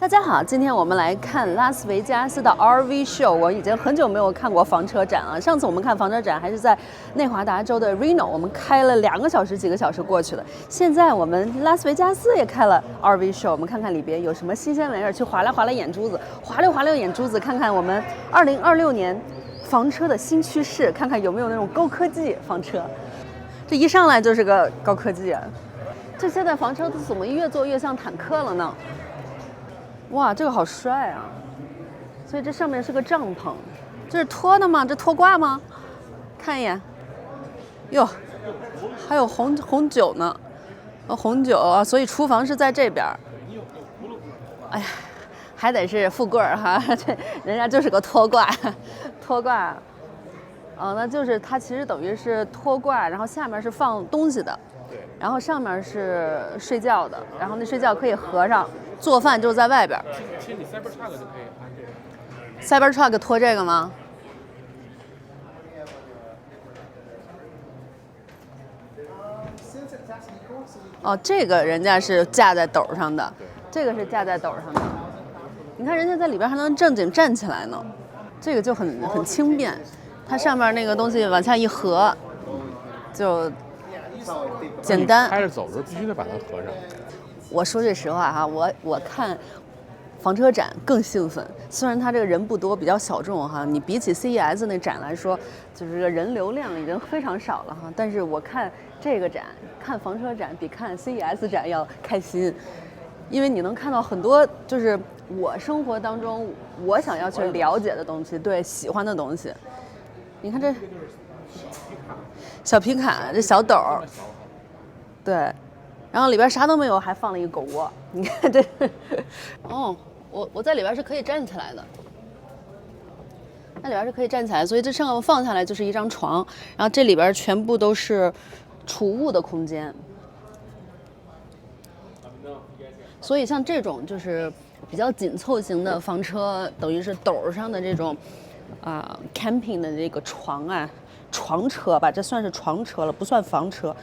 家好，今天我们来看拉斯维加斯的 RV Show。我已经很久没有看过房车展了，上次我们看房车展还是在内华达州的 Reno， 我们开了2个小时、几个小时过去的。现在我们拉斯维加斯也开了 RV Show， 我们看看里边有什么新鲜玩意儿，去划拉眼珠子，划溜眼珠子，看看我们2026年房车的新趋势，看看有没有那种高科技房车。这一上来就是个高科技啊！这现在房车怎么越做越像坦克了呢？哇，这个好帅啊！所以这上面是个帐篷，这是拖的吗？这拖挂吗？看一眼，哟，还有红酒呢，红酒啊！所以厨房是在这边。哎呀，还得是富贵儿哈，这人家就是个拖挂，拖挂。那就是它其实等于是拖挂，然后下面是放东西的，然后上面是睡觉的，然后那睡觉可以合上。做饭就在外边。其实你 Cybertruck 就可以安这个。Cybertruck 拖这个吗？哦，这个人家是架在斗上的，这个是架在斗上的。你看人家在里边还能正经站起来呢，这个就很轻便，它上面那个东西往下一合，就简单。开着走的时候必须得把它合上。我说句实话哈，我看房车展更兴奋。虽然它这个人不多，比较小众哈，你比起 CES 那展来说，就是这个人流量已经非常少了哈。但是我看这个展，看房车展比看 CES 展要开心，因为你能看到很多就是我生活当中我想要去了解的东西，对，喜欢的东西。你看这小皮卡，这小斗，对。然后里边啥都没有，还放了一个狗窝。你看这，哦，我在里边是可以站起来的，那里边是可以站起来，所以这上面放下来就是一张床，然后这里边全部都是储物的空间。所以像这种就是比较紧凑型的房车，等于是斗上的这种camping 的这个床啊，床车吧，这算是床车了，不算房车。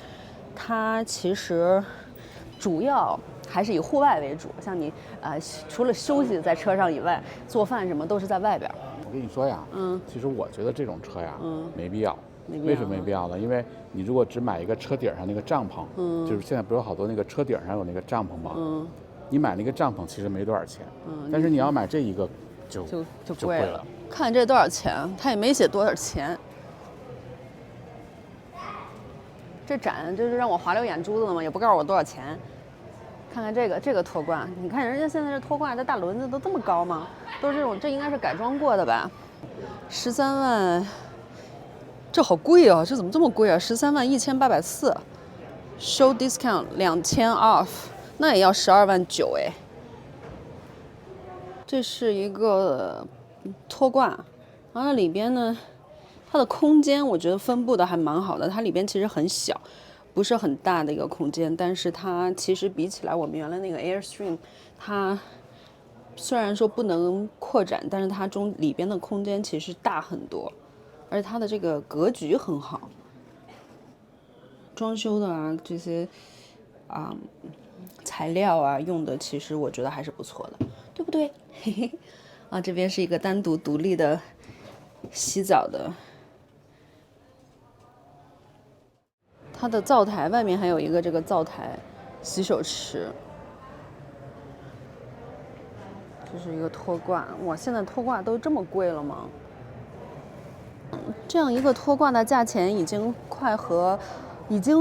它其实主要还是以户外为主，像你除了休息在车上以外，做饭什么都是在外边。我跟你说呀，其实我觉得这种车呀，没必要。为什么没必要呢？因为你如果只买一个车顶上那个帐篷，就是现在不是有好多那个车顶上有那个帐篷吗？你买那个帐篷其实没多少钱，但是你要买这一个就贵了。看这多少钱，他也没写多少钱。这展就是让我划溜眼珠子的嘛，也不告诉我多少钱。看看这个拖挂，你看人家现在这拖挂这大轮子都这么高吗？都是这种，这应该是改装过的吧？13万，这好贵啊！这怎么这么贵啊？13万1840 ，show discount 2000 off， 那也要12万9哎。这是一个拖挂，然后里边呢。它的空间我觉得分布的还蛮好的，它里边其实很小，不是很大的一个空间，但是它其实比起来我们原来那个 Airstream， 它虽然说不能扩展，但是它里边的空间其实大很多，而且它的这个格局很好，装修的这些材料用的其实我觉得还是不错的，对不对？嘿嘿，这边是一个单独独立的洗澡的。它的灶台外面还有一个这个灶台洗手池，这是一个拖挂。哇，现在拖挂都这么贵了吗？这样一个拖挂的价钱已经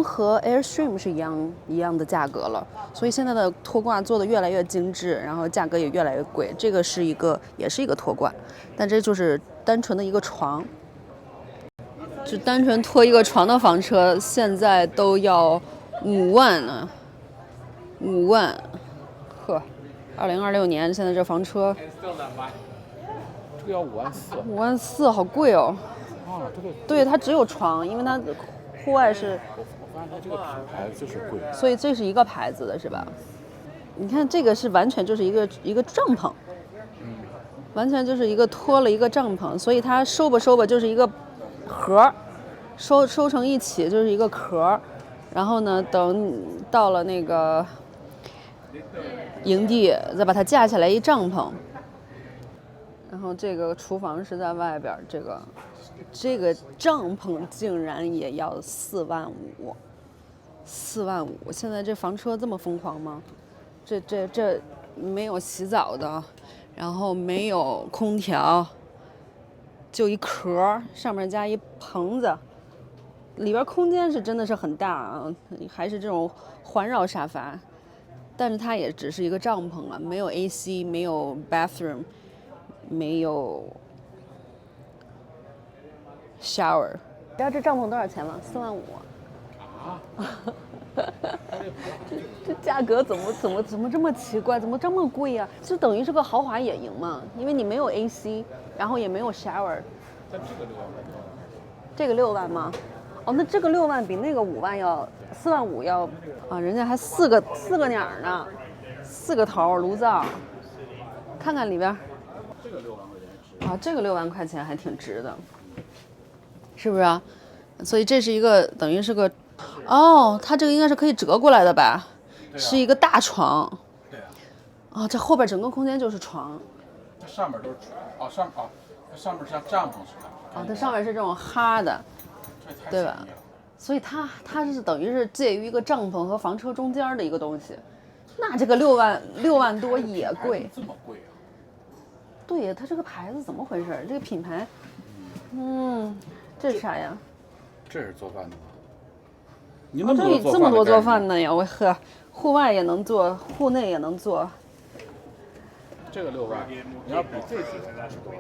和 Airstream 是一样的价格了，所以现在的拖挂做的越来越精致，然后价格也越来越贵。这个也是一个拖挂，但这就是单纯的一个床。就单纯拖一个床的房车，现在都要5万呢，5万，呵，2026年现在这房车，这个要5万4，5万4，好贵哦。对，它只有床，因为它户外是。我发现它这个品牌就是贵。所以这是一个牌子的是吧？你看这个是完全就是一个帐篷，完全就是一个拖了一个帐篷，所以它收吧就是一个。盒收成一起就是一个壳，然后呢，等到了那个营地，再把它架起来一帐篷。然后这个厨房是在外边，这个帐篷竟然也要4万5，4万5！现在这房车这么疯狂吗？这没有洗澡的，然后没有空调，就一壳，上面加一棚子，里边空间是真的是很大啊，还是这种环绕沙发，但是它也只是一个帐篷了，没有 AC， 没有 bathroom。没有 shower， 知道这帐篷多少钱吗？4万5。这价格怎么这么奇怪？怎么这么贵啊？就等于是个豪华野营嘛，因为你没有 AC， 然后也没有 shower。但这个6万块。这个6万吗？哦，那这个6万比那个5万要4万5要啊，人家还四个鸟呢，4个头炉灶，看看里边。这个6万块钱值啊，这个6万块钱还挺值的，是不是啊？所以这是一个等于是个，哦，它这个应该是可以折过来的吧？是一个大床。对啊。啊，这后边整个空间就是床。这上面都是床，这上面像帐篷似的。啊，它上面是这种哈的，对吧？所以它是等于是介于一个帐篷和房车中间的一个东西。那这个6万多也贵。这么贵啊？对呀，它这个牌子怎么回事？这个品牌，这是啥呀？这是做饭的吗？你那么这里这么多做饭的呀！我呵，户外也能做，户内也能做。这个6万，你要比这几个多。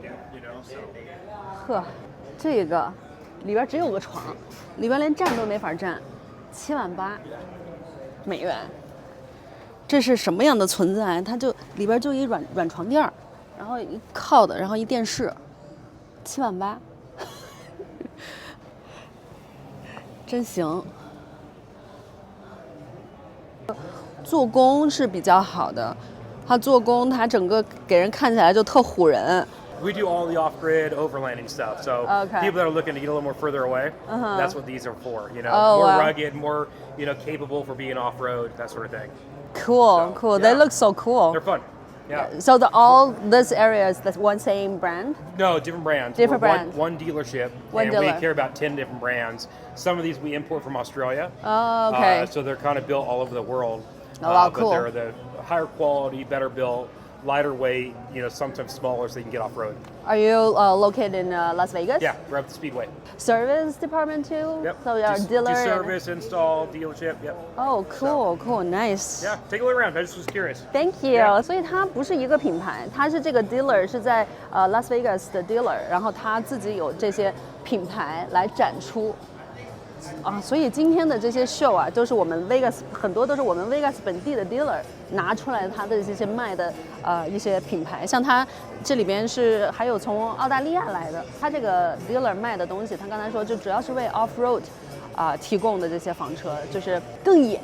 呵，这个里边只有个床，里边连站都没法站，7万8美元。这是什么样的存在？它就里边就一软床垫，然后一靠的，然后一电视，7万8，真行。做工是比较好的，它做工它整个给人看起来就特唬人。We do all the off-grid overlanding stuff. So people that are looking to get a little more further away, that's what these are for. You know, more rugged, more capable for being off-road, that sort of thing. Cool. They look so cool. They're fun. Yeah. So all this area is the one same brand? No, different brands. Different We're brands. One dealership, One and dealer. we carry about 10 different brands. Some of these we import from Australia. Oh, okay. So they're kind of built all over the world. Wow, cool. But they're the higher quality, better built, lighter weight. Sometimes smaller, so they can get off road. Are you located in Las Vegas? Yeah, we're at the Speedway. Service department too? Yep. So you're a dealer? Do service, install, dealership. Yep. Oh, cool, nice. Yeah, take a look around. I just was curious. Thank you. Yeah. 所以它不是一个品牌，它是这个 dealer 是在Las Vegas 的 dealer， 然后他自己有这些品牌来展出。啊，所以今天的这些秀啊，都是我们 Vegas 很多都是我们 Vegas 本地的 dealer 拿出来他的这些卖的一些品牌，像他这里边是还有从澳大利亚来的，他这个 dealer 卖的东西，他刚才说就主要是为 off road 提供的这些房车，就是更野，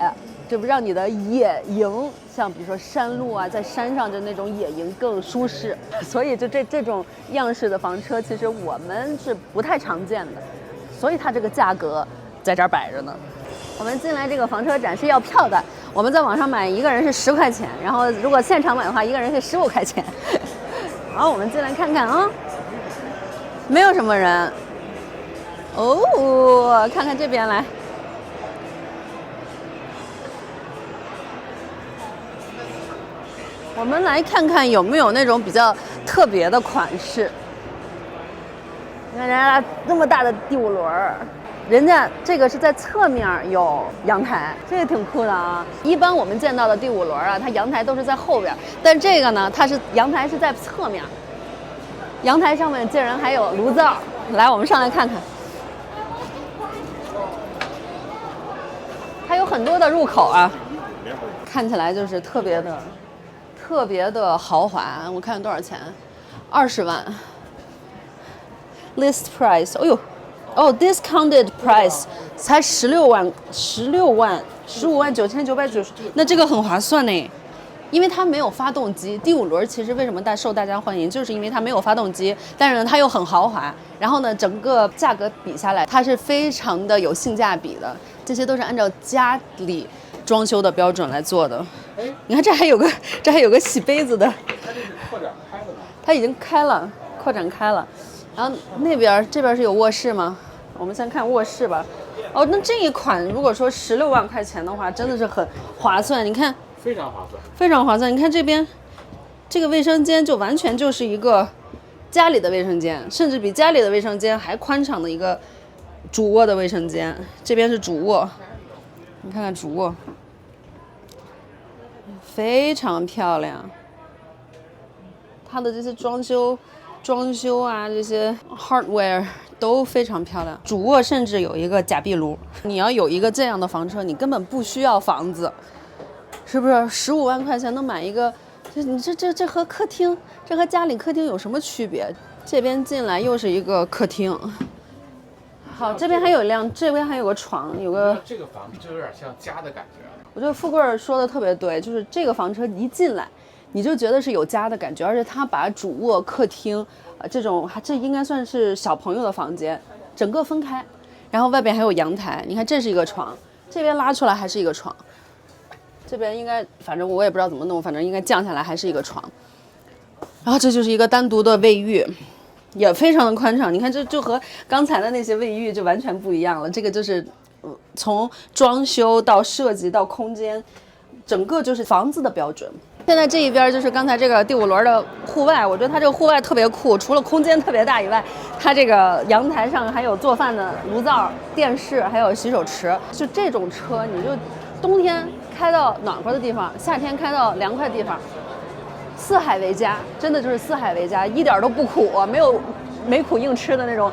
这不让你的野营，像比如说山路啊，在山上的那种野营更舒适，所以就这种样式的房车，其实我们是不太常见的，所以它这个价格在这儿摆着呢。我们进来这个房车展是要票的，我们在网上买一个人是10块钱，然后如果现场买的话，一个人是15块钱。好，我们进来看看啊，没有什么人。哦，看看这边来。我们来看看有没有那种比较特别的款式。你看人家这么大的第5轮儿。人家这个是在侧面有阳台，这个挺酷的啊。一般我们见到的第5轮啊，它阳台都是在后边，但这个呢，它是阳台是在侧面。阳台上面竟然还有炉灶，来，我们上来看看。它有很多的入口啊，看起来就是特别的豪华。我看多少钱？20万。List price， 哎呦。discounted price 才15万95,990，那这个很划算呢，因为它没有发动机。第5轮其实为什么受大家欢迎，就是因为它没有发动机，但是呢它又很豪华，然后呢整个价格比下来，它是非常的有性价比的。这些都是按照家里装修的标准来做的。你看这还有个洗杯子的，它这是扩展开的吗？它已经开了，扩展开了。然后这边是有卧室吗？我们先看卧室吧。哦，那这一款如果说16万块钱的话，真的是很划算。你看，非常划算，非常划算。你看这边，这个卫生间就完全就是一个家里的卫生间，甚至比家里的卫生间还宽敞的一个主卧的卫生间。这边是主卧，你看看主卧，非常漂亮。它的这些装修啊，这些 hardware 都非常漂亮。主卧甚至有一个假壁炉。你要有一个这样的房车，你根本不需要房子，是不是？15万块钱能买一个？这和客厅，这和家里客厅有什么区别？这边进来又是一个客厅。好，这边还有这边还有个床，有个。这个房子就有点像家的感觉。我觉得富贵说的特别对，就是这个房车一进来，你就觉得是有家的感觉，而且他把主卧、客厅，这应该算是小朋友的房间，整个分开，然后外边还有阳台。你看，这是一个床，这边拉出来还是一个床，这边应该，反正我也不知道怎么弄，反正应该降下来还是一个床。然后这就是一个单独的卫浴，也非常的宽敞。你看，这就和刚才的那些卫浴就完全不一样了。这个就是从装修到设计到空间，整个就是房子的标准。现在这一边就是刚才这个第5轮的户外，我觉得它这个户外特别酷，除了空间特别大以外，它这个阳台上还有做饭的炉灶、电视，还有洗手池。就这种车，你就冬天开到暖和的地方，夏天开到凉快的地方，四海为家，真的就是四海为家，一点都不苦，没苦硬吃的那种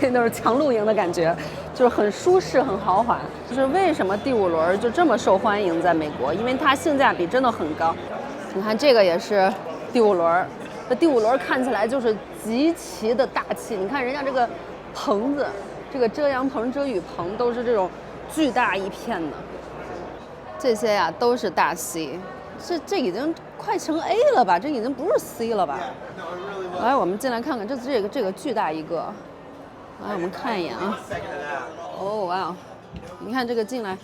那种强露营的感觉，就是很舒适很豪华。就是为什么第5轮就这么受欢迎在美国，因为它性价比真的很高。你看这个也是第5轮，这第5轮看起来就是极其的大气。你看人家这个棚子，这个遮阳棚、遮雨棚都是这种巨大一片的，这些呀都是大 C。这已经快成 A 了吧？这已经不是 C 了吧？来，我们进来看看，这个巨大一个。来，我们看一眼啊。哦哇，你看这个进来，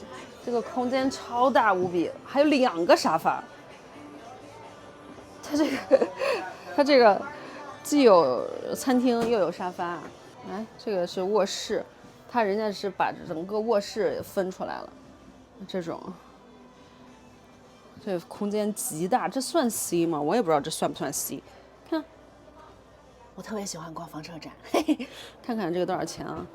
这个空间超大无比，还有2个沙发。它这个既有餐厅又有沙发。来，这个是卧室，人家是把整个卧室分出来了，这种。这空间极大，这算 C 吗？我也不知道这算不算 C。看，我特别喜欢逛房车展，嘿嘿，看看这个多少钱啊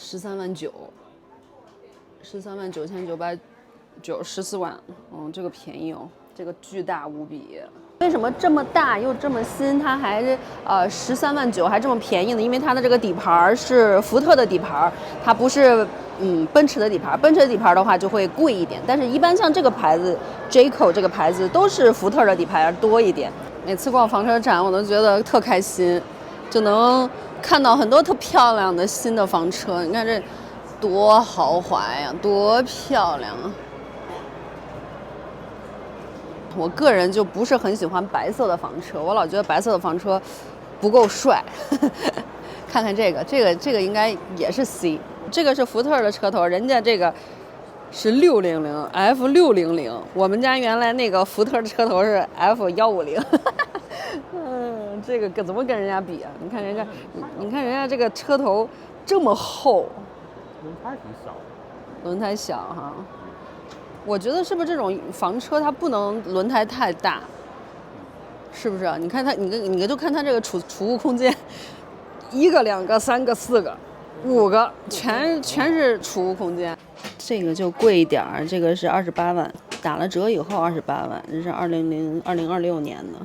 ？13万9，13万9990，14万，这个便宜哦，这个巨大无比。为什么这么大又这么新，它还是13万9还这么便宜呢？因为它的这个底盘是福特的底盘，它不是奔驰的底盘。奔驰的底盘的话就会贵一点，但是一般像这个牌子 Jayco 这个牌子都是福特的底盘多一点。每次逛房车展我都觉得特开心，就能看到很多特漂亮的新的房车。你看这多豪华呀，多漂亮啊！我个人就不是很喜欢白色的房车，我老觉得白色的房车不够帅。看看这个应该也是 C， 这个是福特的车头，人家这个是600 F600，我们家原来那个福特的车头是 F150。这个怎么跟人家比啊？你看人家这个车头这么厚，轮胎挺小，轮胎小哈。我觉得是不是这种房车它不能轮胎太大，是不是？你看它，你就看它这个储物空间，1个、2个、3个、4个、5个，全是储物空间。这个就贵一点儿，这个是28万，打了折以后28万，这是2026年的。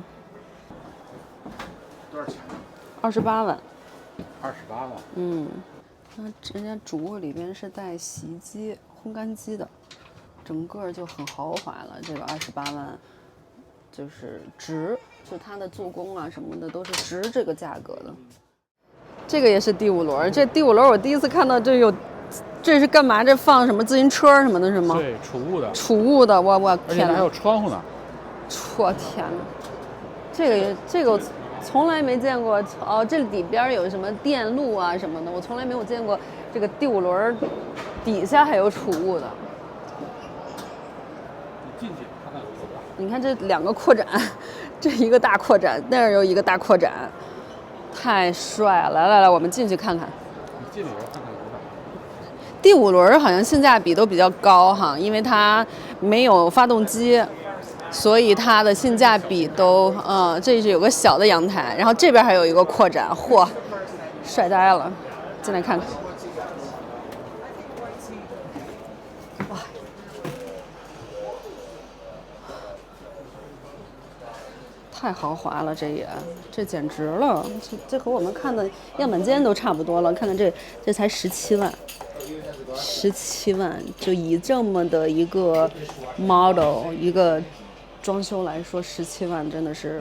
多少钱？28万。28万。那人家主卧里边是带洗衣机、烘干机的。整个就很豪华了，这个28万就是值，就它的做工啊什么的都是值这个价格的。这个也是第5轮，这第5轮我第一次看到这是干嘛？这放什么自行车什么的是吗？对，储物的。储物的，我天哪！而且还有窗户呢。我天哪！这个我从来没见过哦，这里边有什么电路啊什么的，我从来没有见过这个第5轮底下还有储物的。你看这2个扩展，这一个大扩展，那儿有一个大扩展，太帅了！来，我们进去看看。你进里边看看。第5轮好像性价比都比较高哈，因为它没有发动机，所以它的性价比都这是有个小的阳台，然后这边还有一个扩展，嚯，帅呆了！进来看看。哇，太豪华了，这简直了！这和我们看的样板间都差不多了。看看这才17万。17万，就以这么的一个 model 一个装修来说，17万真的是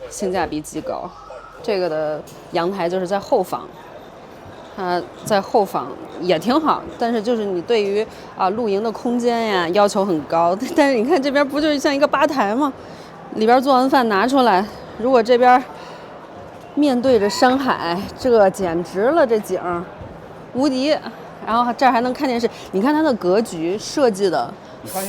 性价比极高。这个的阳台就是在后房，它在后房也挺好，但是就是你对于露营的空间呀要求很高。但是你看这边不就是像一个吧台吗？里边做完饭拿出来，如果这边面对着山海，这简直了，这景无敌。然后这儿还能看电视，你看它的格局设计的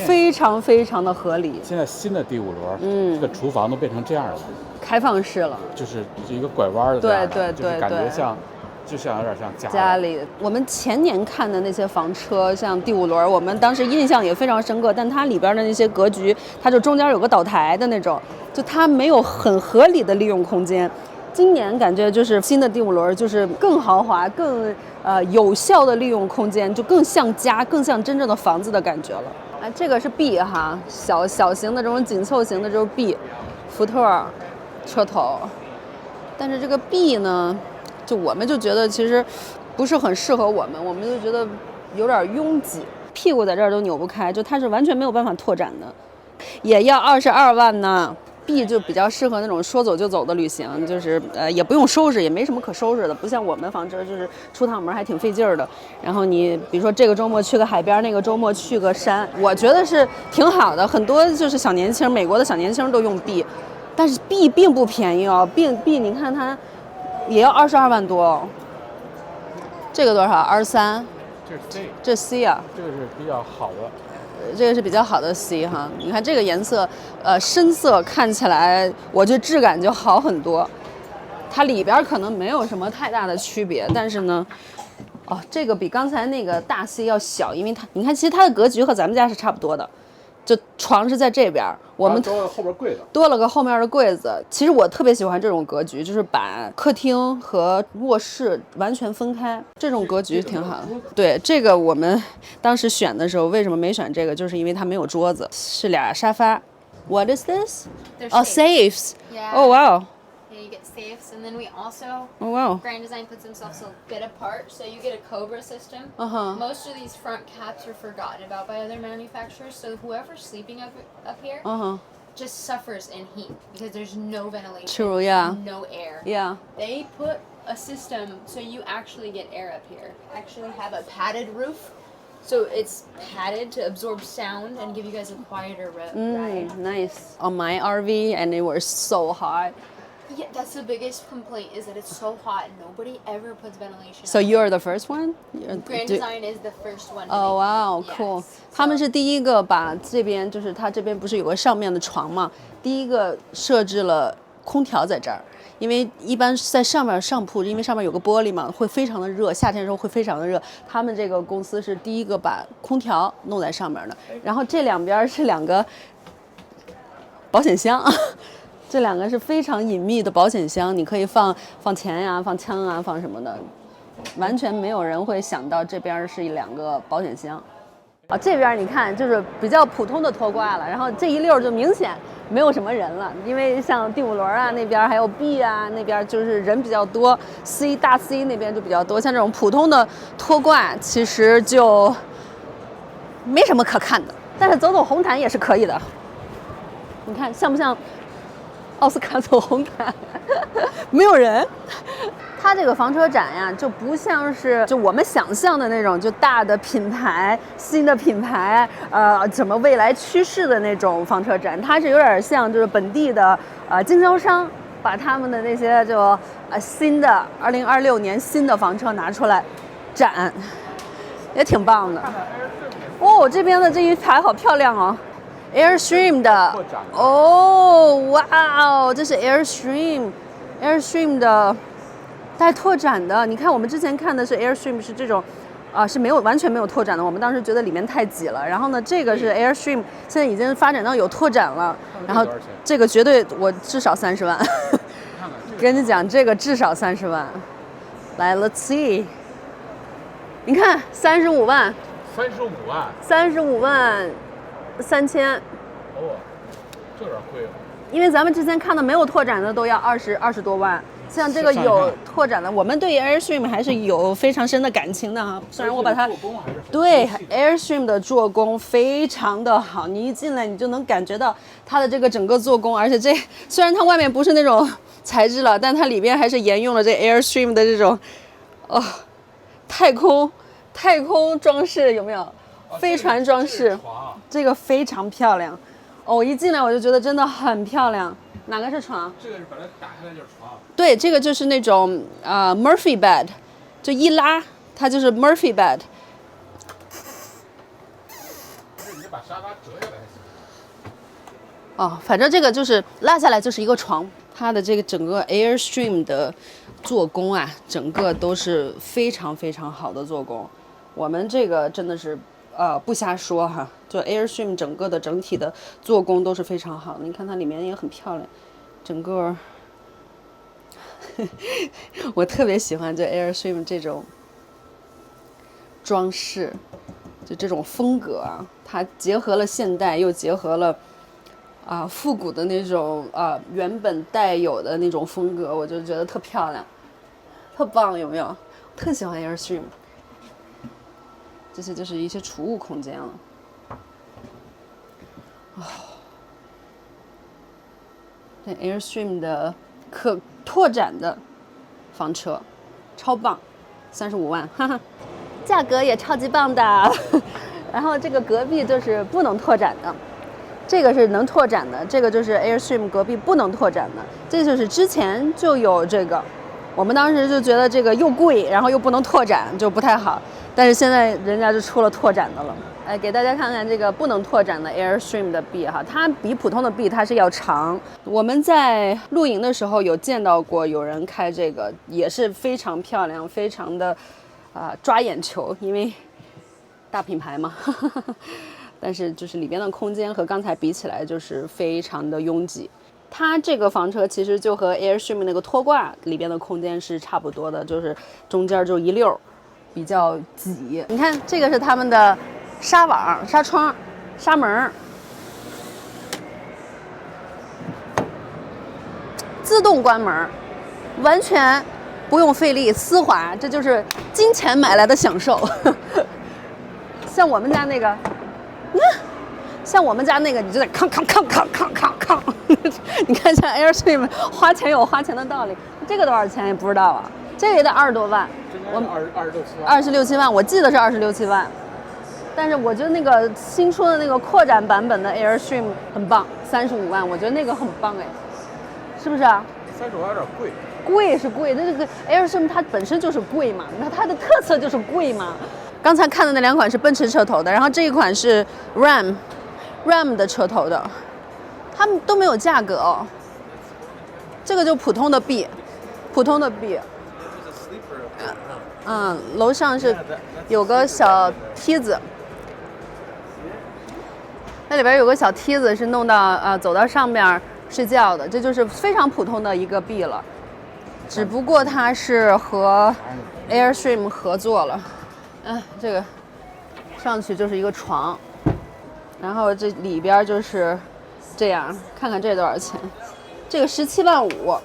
非常非常的合理。现在新的第5轮，这个厨房都变成这样了，开放式了，就是一个拐弯的，对，就是感觉像，就像有点像家里。我们前年看的那些房车，像第5轮，我们当时印象也非常深刻，但它里边的那些格局，它就中间有个岛台的那种，就它没有很合理的利用空间。今年感觉就是新的第5轮，就是更豪华、更有效的利用空间，就更像家、更像真正的房子的感觉了。哎，这个是 B 哈，小型的这种紧凑型的就是 B， 福特车头。但是这个 B 呢，我们就觉得其实不是很适合我们就觉得有点拥挤，屁股在这儿都扭不开，就它是完全没有办法拓展的，也要22万呢。B 就比较适合那种说走就走的旅行，就是也不用收拾，也没什么可收拾的，不像我们房车就是出趟门还挺费劲儿的。然后你比如说这个周末去个海边，那个周末去个山，我觉得是挺好的。很多就是小年轻，美国的小年轻都用 B， 但是 B 并不便宜哦。B 你看它也要22万多哦。这个多少？23。这 C 啊。这个是比较好的。这个是比较好的 C 哈，你看这个颜色，深色看起来，我觉得质感就好很多。它里边可能没有什么太大的区别，但是呢，这个比刚才那个大 C 要小，因为它，你看，其实它的格局和咱们家是差不多的。就床是在这边，我们多了后边柜子，多了个后面的柜子。其实我特别喜欢这种格局，就是把客厅和卧室完全分开，这种格局挺好的。对，这个我们当时选的时候，为什么没选这个？就是因为它没有桌子，是俩沙发。What is this? Oh, safes. Yeah. Oh, wow. Yeah, you get safes, and then we also, Oh, wow. Grand Design puts themselves a bit apart, so you get a Cobra system. Most of these front caps are forgotten about by other manufacturers, so whoever's sleeping up here just suffers in heat because there's no ventilation. True, yeah. No air. Yeah. They put a system so you actually get air up here. Actually have a padded roof. So it's padded to absorb sound and give you guys a quieter ride. Nice. On my RV, and it was so hot. Yeah, that's the biggest complaint is that it's so hot. Nobody ever puts ventilation. So you're the first one? Grand Design is the first one. Oh wow, cool. 他们是第一个把这边，就是它这边不是有个上面的床嘛？第一个设置了空调在这儿，因为一般在上面上铺，因为上面有个玻璃嘛，会非常的热，夏天的时候会非常的热。他们这个公司是第一个把空调弄在上面的，然后这两边是2个保险箱。这2个是非常隐秘的保险箱，你可以放钱呀、放枪啊、放什么的，完全没有人会想到这边是2个保险箱。这边你看就是比较普通的拖挂了，然后这一溜就明显没有什么人了，因为像第5轮啊那边还有 B 啊那边就是人比较多 ，C 大 C 那边就比较多，像这种普通的拖挂其实就没什么可看的，但是走走红毯也是可以的。你看像不像？奥斯卡走红毯，没有人。它这个房车展呀，就不像是就我们想象的那种，就大的品牌、新的品牌，怎么未来趋势的那种房车展。它是有点像就是本地的经销商把他们的那些就新的2026年新的房车拿出来展，也挺棒的。哦，这边的这一排好漂亮哦。Airstream 的哦，哇哦，这是 Airstream 的带拓展的。你看我们之前看的是 Airstream 是这种是完全没有拓展的，我们当时觉得里面太挤了。然后呢，这个是 Airstream， 现在已经发展到有拓展了。然后这个绝对我至少30万，跟你讲这个至少30万。来 ，Let's see， 你看35万，35万3000。哦，这有点贵了。因为咱们之前看的没有拓展的都要20多万。像这个有拓展的，我们对 Airstream 还是有非常深的感情的哈。虽然我把它对 Airstream 的做工非常的好，你一进来你就能感觉到它的这个整个做工，而且虽然它外面不是那种材质了，但它里边还是沿用了这 Airstream 的这种太空装饰，有没有？飞船装饰，这个非常漂亮。我一进来我就觉得真的很漂亮。哪个是床？这个是把它打开来就是床。对，这个就是那种Murphy bed， 就一拉它就是 Murphy bed。你就把沙发折下来还行。反正这个就是拉下来就是一个床，它的这个整个 Airstream 的做工啊，整个都是非常非常好的做工。我们这个真的是不瞎说哈，就 Airstream 整个的整体的做工都是非常好的。你看它里面也很漂亮，整个我特别喜欢这 Airstream 这种装饰，就这种风格啊，它结合了现代，又结合了复古的那种原本带有的那种风格，我就觉得特漂亮，特棒，有没有？特喜欢 Airstream。这些就是一些储物空间了。这 Airstream 的可拓展的房车，超棒，35万，哈哈，价格也超级棒的。然后这个隔壁就是不能拓展的，这个是能拓展的，这个就是 Airstream 隔壁不能拓展的，这就是之前就有这个，我们当时就觉得这个又贵，然后又不能拓展，就不太好。但是现在人家就出了拓展的了，给大家看看这个不能拓展的 Airstream 的臂哈，它比普通的臂它是要长。我们在露营的时候有见到过有人开这个，也是非常漂亮，非常的抓眼球，因为大品牌嘛。但是就是里边的空间和刚才比起来就是非常的拥挤。它这个房车其实就和 Airstream 那个拖挂里边的空间是差不多的，就是中间就一溜。比较挤，你看这个是他们的纱网、纱窗、纱门，自动关门，完全不用费力，丝滑，这就是金钱买来的享受。像我们家那个，像我们家那个，你就得扛。你看像 Airstream 花钱有花钱的道理，这个多少钱也不知道啊。这个也得20多万，我们26、7万，我记得是26、7万。但是我觉得那个新出的那个扩展版本的 Airstream 很棒，35万，我觉得那个很棒哎，是不是啊？35万有点贵。贵是贵，那这个 Airstream 它本身就是贵嘛，那它的特色就是贵嘛。刚才看的那两款是奔驰车头的，然后这一款是 Ram 的车头的，他们都没有价格哦。这个就普通的 B。楼上是有个小梯子，那里边有个小梯子是弄到走到上面睡觉的，这就是非常普通的一个 B 了，只不过它是和 Airstream 合作了。这个上去就是一个床，然后这里边就是这样，看看这多少钱？这个17万5，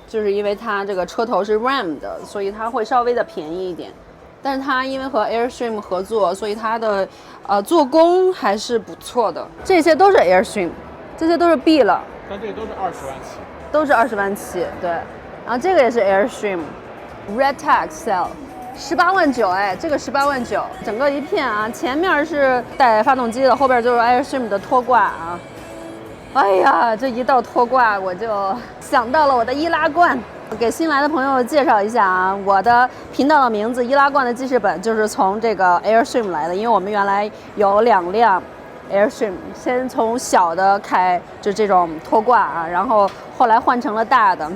就是因为它这个车头是 Ram 的，所以它会稍微的便宜一点。但是它因为和 Airstream 合作，所以它的做工还是不错的。这些都是 Airstream， 这些都是 B 了。但这个都是20万起。都是20万起，对。然后这个也是 Airstream Red Tag Cell。18万9，哎，这个18万9，整个一片啊，前面是带发动机的，后边就是 Airstream 的拖挂啊。哎呀，这一到拖挂，我就想到了我的易拉罐，给新来的朋友介绍一下啊，我的频道的名字易拉罐的记事本就是从这个 Airstream 来的，因为我们原来有2辆 Airstream， 先从小的开，就这种拖挂啊，然后后来换成了大的，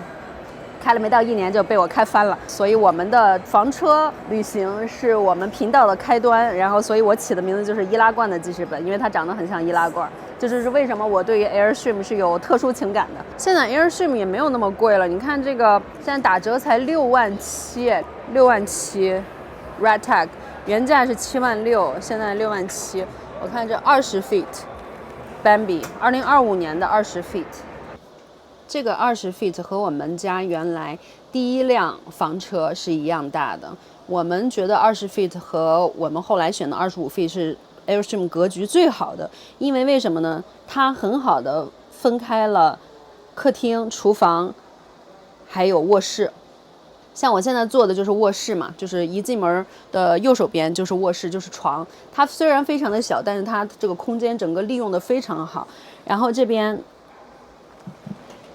开了没到1年就被我开翻了，所以我们的房车旅行是我们频道的开端，然后所以我起的名字就是易拉罐的记事本，因为它长得很像易拉罐。这就是为什么我对于 Airstream 是有特殊情感的。现在 Airstream 也没有那么贵了，你看这个现在打折才67000，67000 Red Tag， 原价是76000，现在67000。我看这20 feet Bambi， 2025年的20 feet。这个20 feet 和我们家原来第1辆房车是一样大的。我们觉得20 feet 和我们后来选的25 feet 是 Airstream 格局最好的，因为为什么呢？它很好的分开了客厅、厨房还有卧室。像我现在坐的就是卧室嘛，就是一进门的右手边就是卧室，就是床。它虽然非常的小，但是它这个空间整个利用的非常好。然后这边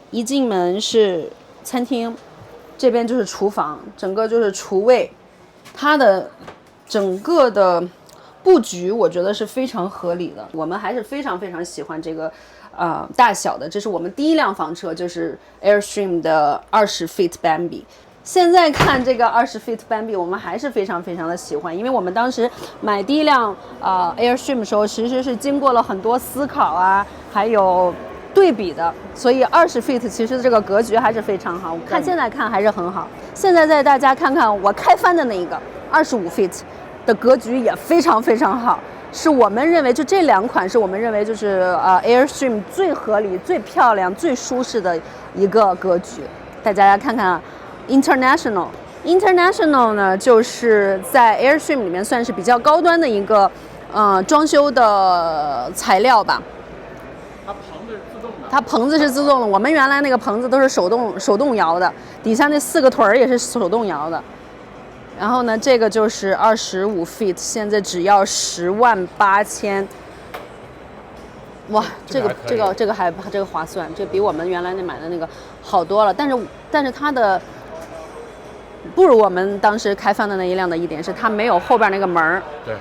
一进门是餐厅，这边就是厨房，整个就是厨卫。它的整个的布局我觉得是非常合理的，我们还是非常非常喜欢这个大小的。这是我们第1辆房车，就是 Airstream 的20 feet Bambi。现在看这个20 feet Bambi， 我们还是非常非常的喜欢，因为我们当时买第1辆Airstream 的时候，其实是经过了很多思考啊，还有对比的，所以20 feet 其实这个格局还是非常好。我看现在看还是很好。现在带大家看看我开翻的那一个25 feet 的格局也非常非常好，是我们认为就这2款是我们认为就是Airstream 最合理、最漂亮、最舒适的一个格局。带大家看看International 呢，就是在 Airstream 里面算是比较高端的一个装修的材料吧。它棚子是自动的，我们原来那个棚子都是手动摇的，底下那4个腿儿也是手动摇的。然后呢，这个就是25 feet， 现在只要108000。哇，这个划算，这比我们原来那买的那个好多了。但是它的不如我们当时开翻的那一辆的一点是它没有后边那个门儿。对。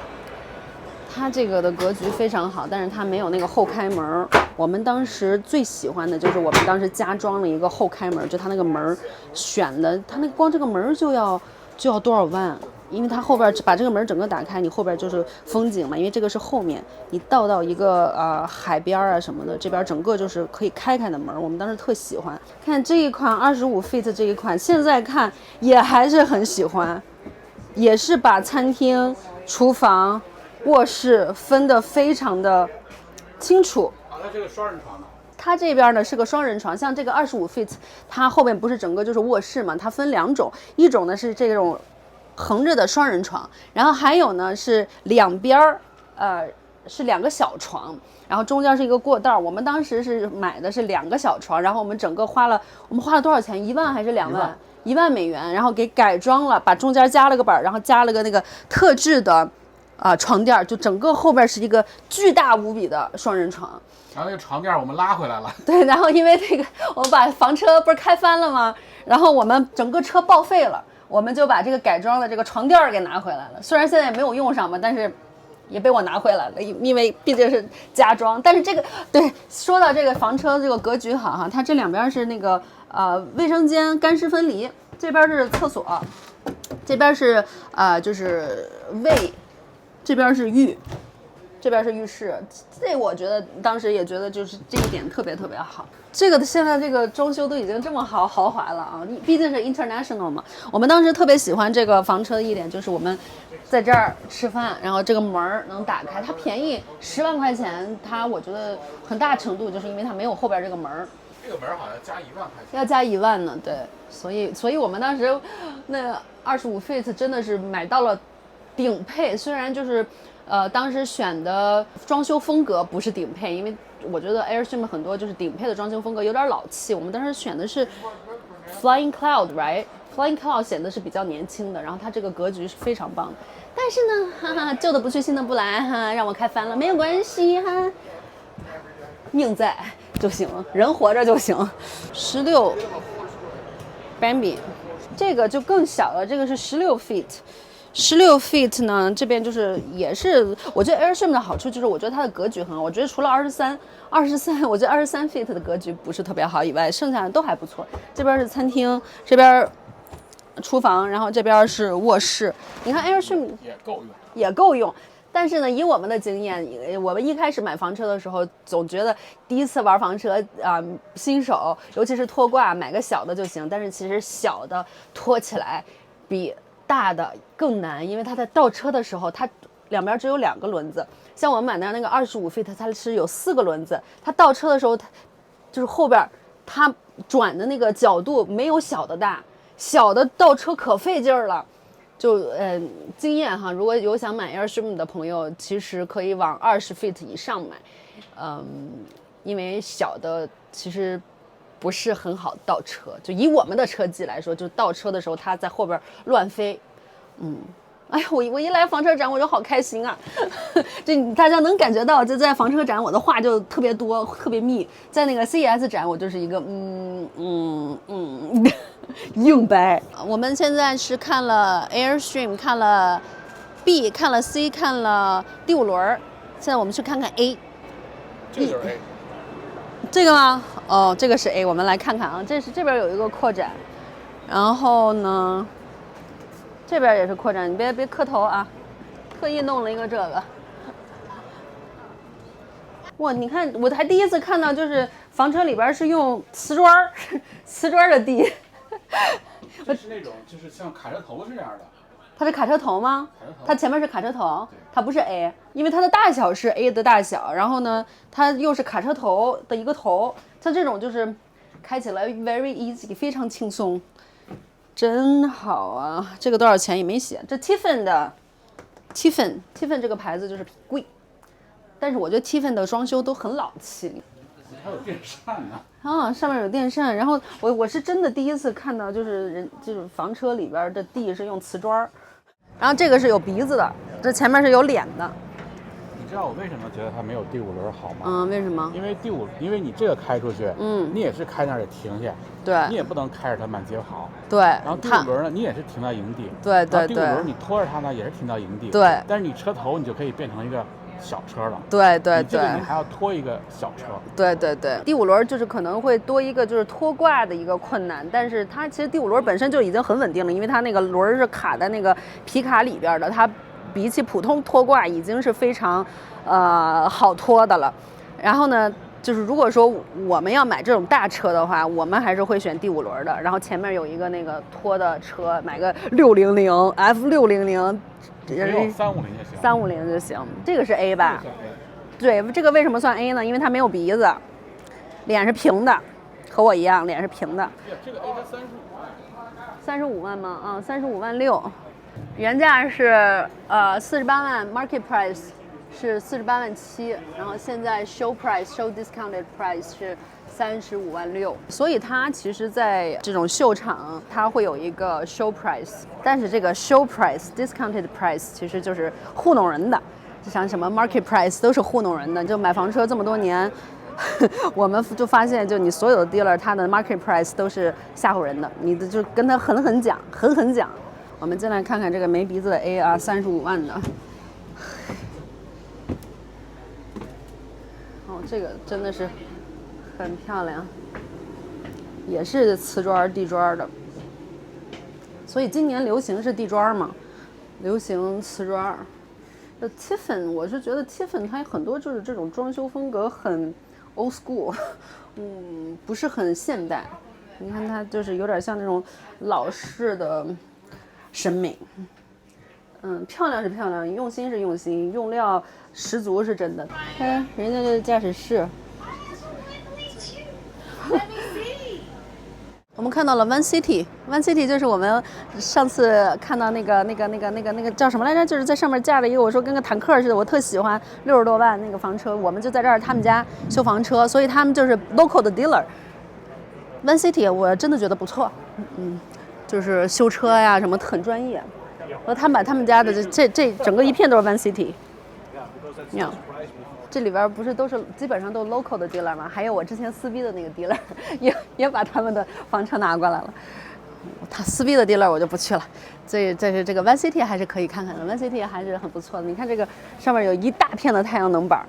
它这个的格局非常好，但是它没有那个后开门。我们当时最喜欢的就是我们当时加装了一个后开门，就它那个门选的，它那光这个门就要多少万？因为它后边把这个门整个打开，你后边就是风景嘛。因为这个是后面，你到一个海边啊什么的，这边整个就是可以开的门。我们当时特喜欢。看这一款25 feet 这一款，现在看也还是很喜欢，也是把餐厅、厨房、卧室分得非常的清楚。它这个双人床呢？它这边呢是个双人床，像这个25 feet， 它后面不是整个就是卧室嘛？它分2种，一种呢是这种横着的双人床，然后还有呢是两边是2个小床，然后中间是一个过道。我们当时是买的是2个小床，然后我们整个花了多少钱？1万还是2万？1万美元，然后给改装了，把中间加了个板，然后加了个那个特制的床垫，就整个后边是一个巨大无比的双人床。然后那个床垫我们拉回来了。对，然后因为这个我们把房车不是开翻了吗？然后我们整个车报废了，我们就把这个改装的这个床垫给拿回来了。虽然现在也没有用上嘛，但是也被我拿回来了，因为毕竟是加装。但是这个对，说到这个房车这个格局好哈，它这2边是那个卫生间干湿分离，这边是厕所，这边是就是卫，这边是浴。这边是浴室，这我觉得当时也觉得就是这一点特别特别好。这个现在这个装修都已经这么豪华了啊！毕竟是 International 嘛。我们当时特别喜欢这个房车的一点就是我们在这儿吃饭，然后这个门能打开，它便宜10万块钱，它我觉得很大程度就是因为它没有后边这个门。这个门好像加1万块钱。要加1万呢，对，所以我们当时那25 feet 真的是买到了顶配，虽然就是当时选的装修风格不是顶配，因为我觉得 Airstream 很多就是顶配的装修风格有点老气。我们当时选的是 Flying Cloud， right？Flying Cloud 显得是比较年轻的，然后它这个格局是非常棒的。但是呢，哈哈，旧的不去，新的不来，哈，让我开翻了，没有关系哈，命在就行，人活着就行。16 Bambi， 这个就更小了，这个是16 feet。16 feet 呢，这边就是也是，我觉得 Airstream 的好处就是，我觉得它的格局很好。我觉得除了23，我觉得23 feet 的格局不是特别好以外，剩下的都还不错。这边是餐厅，这边厨房，然后这边是卧室。你看 Airstream 也够用。但是呢，以我们的经验，我们一开始买房车的时候，总觉得第一次玩房车新手，尤其是拖挂，买个小的就行。但是其实小的拖起来比大的更难，因为它在倒车的时候，它两边只有2个轮子。像我们买的那个25 feet，它是有4个轮子。它倒车的时候，它就是后边它转的那个角度没有小的大，小的倒车可费劲儿了。就经验哈，如果有想买 Airstream 的朋友，其实可以往20 feet 以上买，因为小的其实不是很好倒车。就以我们的车技来说，就倒车的时候它在后边乱飞，哎呀，我一来房车展我就好开心啊！这大家能感觉到，就在房车展我的话就特别多，特别密。在那个 CES 展我就是一个硬掰。我们现在是看了 Airstream， 看了 B， 看了 C， 看了第5轮。现在我们去看看 A。这个就是 A。这个吗？哦，这个是 A。我们来看看啊，这边有一个扩展，然后呢，这边也是扩展，你别磕头啊，特意弄了一个这个。哇，你看，我还第一次看到，就是房车里边是用瓷砖的地。这是那种就是像卡车头是这样的。它是卡车头吗？卡车头。它前面是卡车头，它不是 A， 因为它的大小是 A 的大小，然后呢，它又是卡车头的一个头，像这种就是开起来 very easy， 非常轻松，真好啊！这个多少钱也没写，这 Tiffin 的 Tiffin 这个牌子就是贵，但是我觉得 Tiffin 的装修都很老气。还有电扇呢啊，上面有电扇。然后我是真的第一次看到，就是房车里边的地是用瓷砖，然后这个是有鼻子的，这前面是有脸的。你知道我为什么觉得它没有第5轮好吗？为什么？因为你这个开出去，你也是开那儿得停下，对，你也不能开着它满街跑，对。然后第5轮呢，你也是停到营地，对。第5轮你拖着它呢，也是停到营地，对。但是你车头你就可以变成一个小车了，对。你还要拖一个小车，对。第5轮就是可能会多一个就是拖挂的一个困难，但是它其实第5轮本身就已经很稳定了，因为它那个轮是卡在那个皮卡里边的，它比起普通拖挂已经是非常好拖的了。然后呢，就是如果说我们要买这种大车的话，我们还是会选第5轮的，然后前面有一个那个拖的车，买个600 F600。350就行，350就行。这个是 A 吧？对，这个为什么算 A 呢？因为它没有鼻子，脸是平的，和我一样，脸是平的。这个 A 才35万吗？35万6，原价是48万 ，market price 是48万7，然后现在 show discounted price 是35万6，所以它其实在这种秀场，它会有一个 show price， 但是这个 show price discounted price 其实就是糊弄人的，就像什么 market price 都是糊弄人的。就买房车这么多年，我们就发现，就你所有的 dealer 它的 market price 都是吓唬人的，你就跟他狠讲。我们进来看看这个没鼻子的 A 啊，35万的。哦，这个真的是很漂亮，也是瓷砖地砖的，所以今年流行是地砖嘛，流行瓷砖。Tiffin 我是觉得 Tiffin 它很多就是这种装修风格很 old school， 不是很现代。你看它就是有点像那种老式的审美。漂亮是漂亮，用心是用心，用料十足是真的。看人家这驾驶室。我们看到了 One City 就是我们上次看到那个叫什么来着？就是在上面架了一个，我说跟个坦克似的，我特喜欢，60多万那个房车，我们就在这儿他们家修房车，所以他们就是 local 的 dealer。One City 我真的觉得不错，就是修车呀什么很专业，和他们把他们家的这整个一片都是 One City。这里边不是都是基本上都 local 的 dealer 吗？还有我之前撕逼的那个 dealer 也把他们的房车拿过来了。它撕逼的 dealer 我就不去了。这是这个 Van City 还是可以看看的 ，Van City 还是很不错的。你看这个上面有一大片的太阳能板。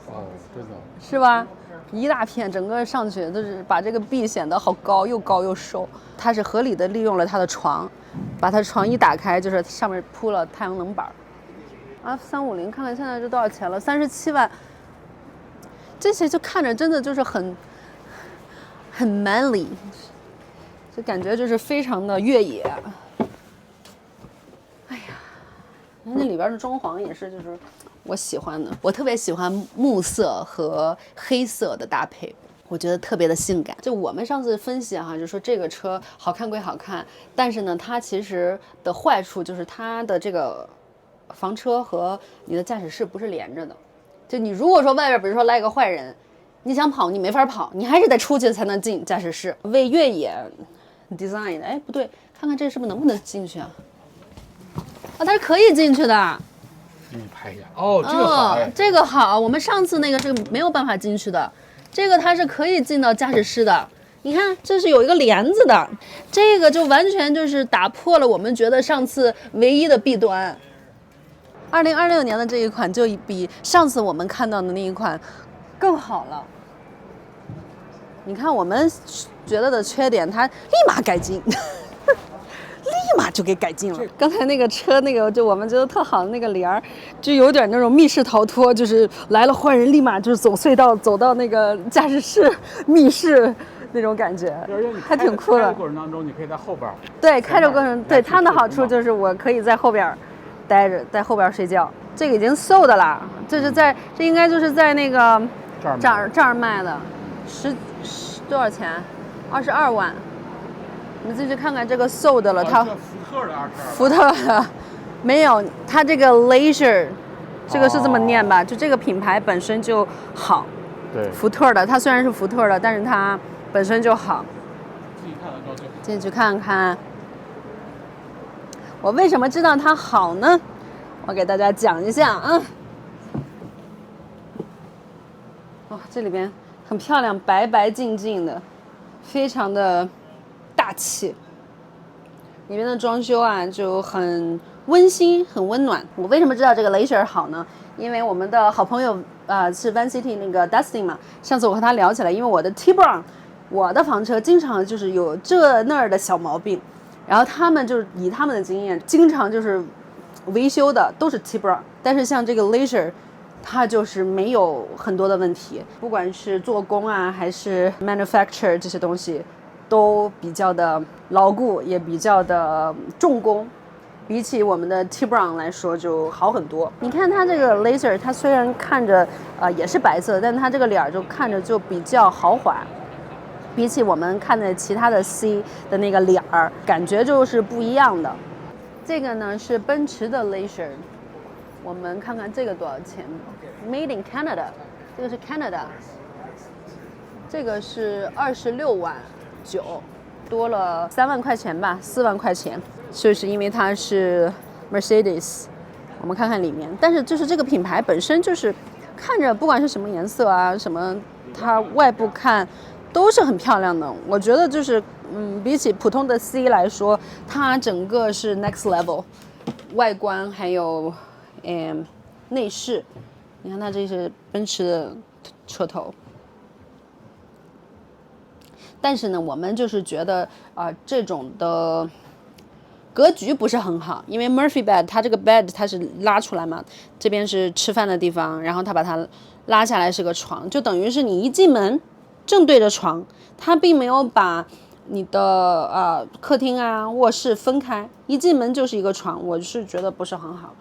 哦，真的。是吧？一大片，整个上去都是把这个壁显得好高，又高又瘦。它是合理的利用了它的床，把它床一打开，就是上面铺了太阳能板。F350，看看现在这多少钱了？37万。这些就看着真的就是很 manly， 就感觉就是非常的越野。哎呀，那里边的装潢也是就是我喜欢的，我特别喜欢木色和黑色的搭配，我觉得特别的性感。就我们上次分析哈，就说这个车好看归好看，但是呢，它其实的坏处就是它的这个房车和你的驾驶室不是连着的。就你如果说外边比如说来一个坏人，你想跑你没法跑，你还是得出去才能进驾驶室。为越野 design 的，哎不对，看看这是不是能不能进去啊？啊，它是可以进去的。给你拍一下。哦，这个好。这个好，我们上次那个是没有办法进去的，这个它是可以进到驾驶室的。你看，这是有一个帘子的，这个就完全就是打破了我们觉得上次唯一的弊端。2026年的这一款就比上次我们看到的那一款更好了。你看我们觉得的缺点，它立马改进。立马就给改进了。刚才那个车那个就我们觉得特好的那个帘儿，就有点那种密室逃脱，就是来了坏人立马就是走隧道走到那个驾驶室密室那种感觉，还挺酷的。开的过程当中，你可以在后边。对，开着过程，对它的好处就是我可以在后边待着，在后边睡觉。这个已经 sold 了，这应该就是在那个这儿卖的，多少钱？22万。我们进去看看这个 sold 了，它福特的没有，它这个 Laser， 这个是这么念吧？就这个品牌本身就好。对。福特的，它虽然是福特的，但是它本身就好。进去看看。我为什么知道它好呢？我给大家讲一下啊。哇，这里边很漂亮，白白净净的，非常的大气。里面的装修啊就很温馨很温暖。我为什么知道这个 Laser 好呢？因为我们的好朋友是 Van City 那个 Dustin 嘛，上次我和他聊起来，因为我的 T-Bron 我的房车经常就是有这那儿的小毛病，然后他们就是以他们的经验，经常就是维修的都是 T-Bron， 但是像这个 Laser它就是没有很多的问题，不管是做工啊还是 manufacture 这些东西都比较的牢固，也比较的重工，比起我们的 T-Bron 来说就好很多。你看它这个 Laser， 它虽然看着也是白色，但它这个脸就看着就比较豪华，比起我们看的其他的 C 的那个脸儿，感觉就是不一样的。这个呢是奔驰的 Laser， 我们看看这个多少钱 ？Made in Canada， 这个是 Canada， 这个是26.9万，多了3万块钱吧，4万块钱，就是因为它是 Mercedes。我们看看里面，但是就是这个品牌本身就是看着不管是什么颜色啊，什么它外部看都是很漂亮的。我觉得就是比起普通的 C 来说，它整个是 next level， 外观还有内饰。你看它这是奔驰的车头。但是呢，我们就是觉得这种的格局不是很好，因为 Murphy bed 它这个 bed 它是拉出来嘛，这边是吃饭的地方，然后它把它拉下来是个床，就等于是你一进门正对着床，它并没有把你的客厅啊卧室分开，一进门就是一个床，我是觉得不是很好。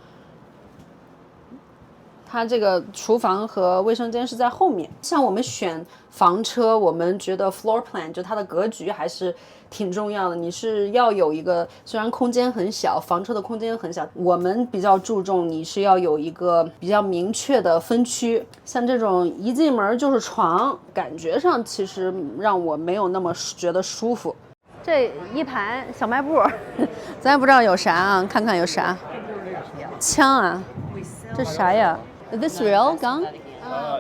它这个厨房和卫生间是在后面。像我们选房车，我们觉得 floor plan 就它的格局还是挺重要的。你是要有一个，虽然空间很小，房车的空间很小，我们比较注重你是要有一个比较明确的分区。像这种一进门就是床，感觉上其实让我没有那么觉得舒服。这一排小卖部，咱也不知道有啥啊，看看有啥。枪啊，这啥呀？Is this real gun?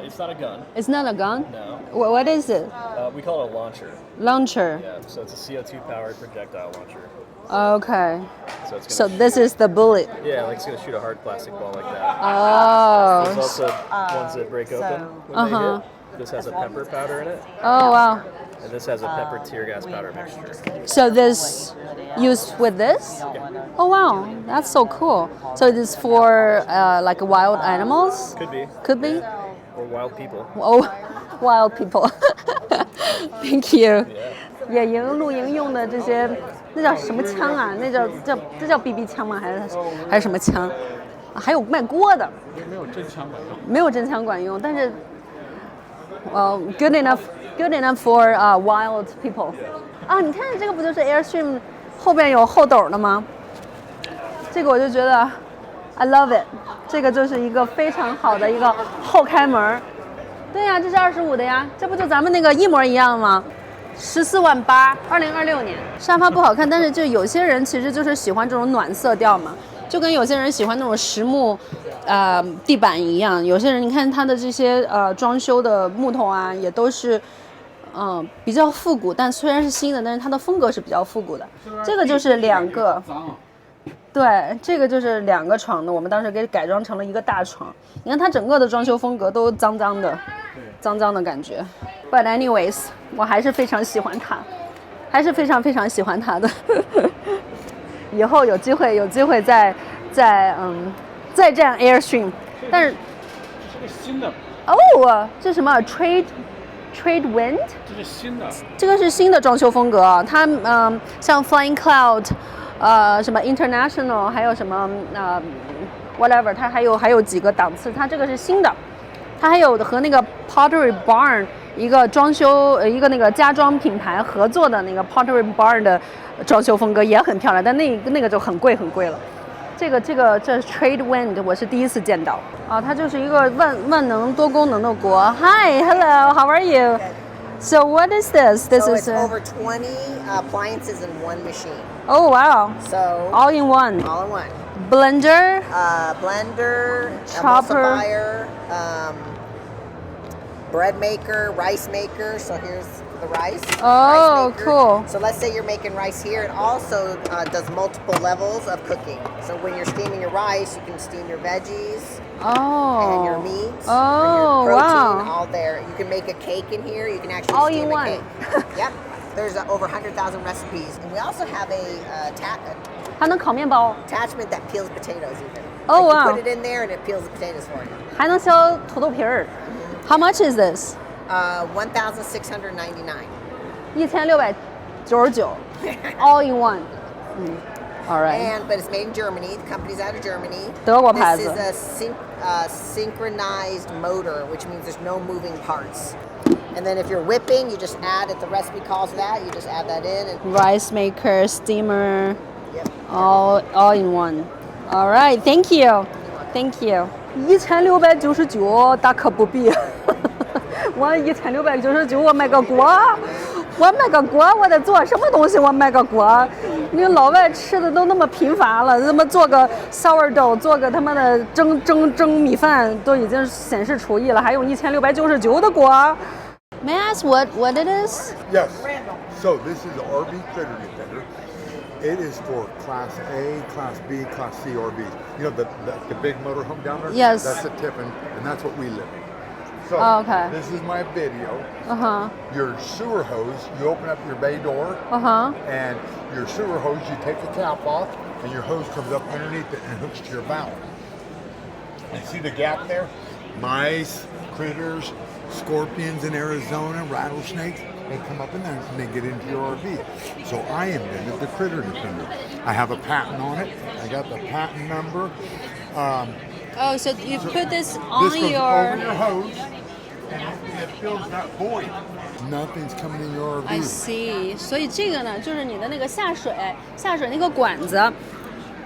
It's not a gun. It's not a gun? No. What is it? We call it a launcher. Launcher. Yeah, so it's a CO2-powered projectile launcher. Okay. So it's So gonna this is the bullet. yeah, like it's gonna shoot a hard plastic ball like that. There's Oh. also ones that break open when they hit. This has a pepper powder in it, Oh wow. and this has a pepper tear gas powder mixture. So this used with this? Oh wow, that's so cool. So it is for like wild animals? Could be. Could be. Or wild people. Oh, wild people. Thank you. 野营露营用的这些，那叫什么枪啊？那叫 BB 枪吗？还是什么枪？还有卖锅的。没有真枪管用。没有真枪管用，但是good enough for wild people。啊，你看这个不就是 Airstream 后边有后斗的吗？这个我就觉得 I love it， 这个就是一个非常好的一个后开门。对呀，这是25的呀，这不就咱们那个一模一样吗？14.8万，2026年。沙发不好看，但是就有些人其实就是喜欢这种暖色调嘛，就跟有些人喜欢那种实木，地板一样。有些人你看它的这些装修的木头啊，也都是，比较复古，但虽然是新的，但是它的风格是比较复古的。这个就是两个。对，这个就是2个床的，我们当时给改装成了一个大床。你看它整个的装修风格都脏脏的，脏脏的感觉。But anyways， 我还是非常喜欢它，还是非常非常喜欢它的。以后有机会再这样 Airstream， 但是这是新的。哦，这什么 Trade Wind？ 这是新的。这个是新的装修风格，它像 Flying Cloud。什么 International， 还有什么whatever， 它还有几个档次，它这个是新的，它还有和那个 Pottery Barn 一个装修一个那个家装品牌合作的那个 Pottery Barn 的装修风格也很漂亮，但那个就很贵了。这 Trade Wind 我是第一次见到啊，它就是一个万能多功能的锅。Hi, hello, how are you? So what is this? This so is it's over 20 appliances in one machine. Oh wow! So all in one. All in one. Blender. Blender. Chopper. Emulsifier. Bread maker, rice maker. So here's the rice. Oh, rice maker. Cool. So let's say you're making rice here. It also does multiple levels of cooking. So when you're steaming your rice, you can steam your veggies. And your meats. Oh, and your protein, wow. all there. You can make a cake in here. You can actually all steam in a one. cake. Yep. There's over 100,000 recipes. And we also have a还能烤面包 attachment that peels potatoes even. Oh, like wow. You put it in there and it peels the potatoes for you. 还能削土豆皮儿 How much is this? 1,699. 1699 all in one. All right. But it's made in Germany. The company's out of Germany. 德国牌子 This is a synchronized motor, which means there's no moving parts. And then if you're whipping, you just add, if the recipe calls for that, you just add that in. And rice maker, steamer, yep. all in one. All right, thank you. 1699大可不必。我1699，我买个锅，我得做什么东西？我买个锅。你老外吃的都那么贫乏了，他妈做个 sourdough， 做个他妈的蒸米饭都已经显示厨艺了，还用1699的锅。May I ask what it is? Yes. So this is the RV Critter Defender. It is for Class A, Class B, Class C RVs. You know the big motorhome down there? Yes. That's a Tiffin, and that's what we live in. So okay. This is my video. Uh-huh. Your sewer hose, you open up your bay door, and your sewer hose, you take the cap off, and your hose comes up underneath it and hooks to your valve. And see the gap there? Mice, critters, scorpions in Arizona, rattlesnakes, they come up in there and they get into your RV. So I invented the Critter Defender. I have a patent on it. I got the patent number. So you put this on this goes over your hose, and it fills that void. Nothing's coming in your RV. I see. 所以这个呢，就是你的那个下水那个管子，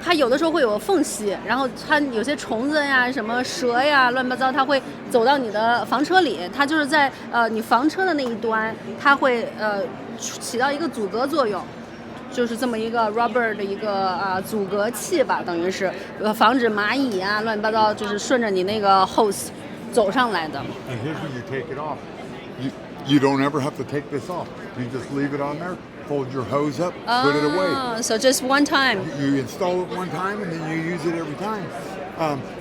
它有的时候会有缝隙，然后它有些虫子呀、什么蛇呀、乱七八糟，它会走到你的房车里。它就是在你房车的那一端，它会起到一个阻隔作用。就是这么一个 rubber 的一个阻隔器吧，等于是防止蚂蚁啊乱七八糟，就是顺着你那个 hose 走上来的。And here's where you take it off. You don't ever have to take this off. You just leave it on there, fold your hose up, put it away. So just one time. You install it one time and then you use it every time.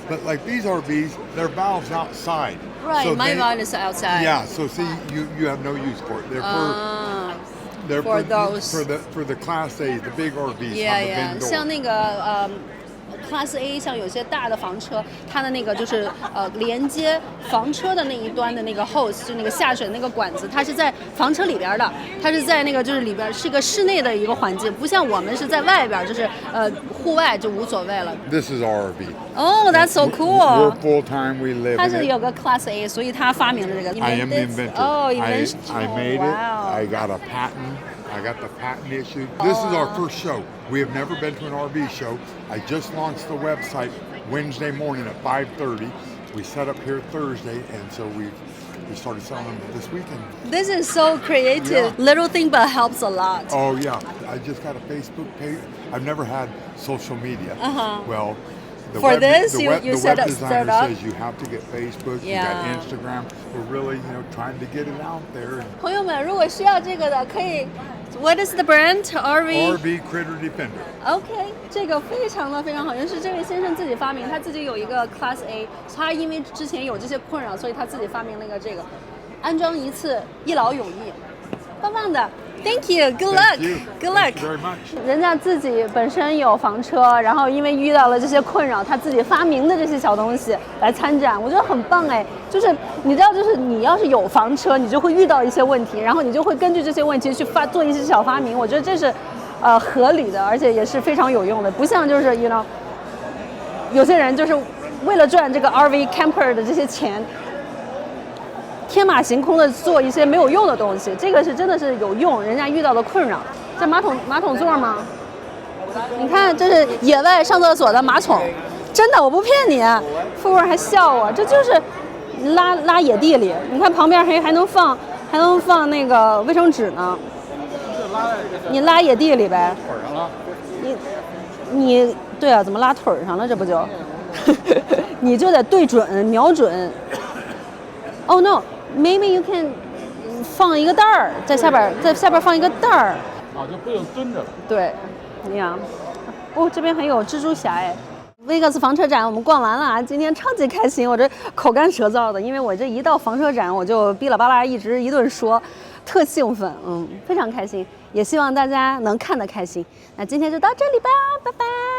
But like these RVs, their valves outside. Right, so my valve is outside. Yeah, so see, you have no use for it. They're for those for the Class A, the big RVs. Yeah. 像那个Class A 像有些大的房车，它的那个就是连接房车的那一端的那个 hose， 就那个下水的那个管子，它是在房车里边的，它是在那个就是里边是一个室内的一个环境，不像我们是在外边，就是户外就无所谓了。This is our RV. Oh, that's so cool. We're full time. We live. 他是有个 Class A， 所以他发明了这个。I am the inventor. Oh, I made it. I got a patent. I got the patent issued. This is our first show. We have never been to an RV show. I just launched the website Wednesday morning at 5:30. We set up here Thursday, and so we started selling them this weekend. This is so creative. Yeah. Little thing, but helps a lot. Oh yeah, I just got a Facebook page. I've never had social media. Well. The For web, this, the you web set designer up. says you have to get Facebook. Yeah. You got Instagram. We're really, trying to get it out there. 朋友们，如果需要这个的，可以。What is the brand? RV Critter Defender. OK， 这个非常好，也是这位先生自己发明，他自己有一个 Class A， 他因为之前有这些困扰，所以他自己发明了一个这个，安装一次一劳永逸，棒棒的。Thank you. Good luck. Good luck. Thank you very much. 人家自己本身有房车，然后因为遇到了这些困扰，他自己发明的这些小东西来参展，我觉得很棒哎。就是你知道，就是你要是有房车，你就会遇到一些问题，然后你就会根据这些问题去做一些小发明。我觉得这是合理的，而且也是非常有用的，不像就是有些人就是为了赚这个 RV camper 的这些钱。天马行空的做一些没有用的东西，这个是真的是有用，人家遇到的困扰。这马桶座吗？你看，这是野外上厕所的马桶，真的，我不骗你。富贵还笑我，这就是拉野地里。你看旁边还能放那个卫生纸呢。你拉野地里呗。腿上了。你对啊，怎么拉腿上了？这不就？你就得对准瞄准。Oh no。Maybe you can 放一个袋儿在下边放一个袋儿，就不用蹲着了。对，你看，这边还有蜘蛛侠哎。Vegas 房车展我们逛完了啊，今天超级开心，我这口干舌燥的，因为我这一到房车展我就哔啦吧啦一直一顿说，特兴奋，非常开心，也希望大家能看得开心。那今天就到这里吧，拜拜。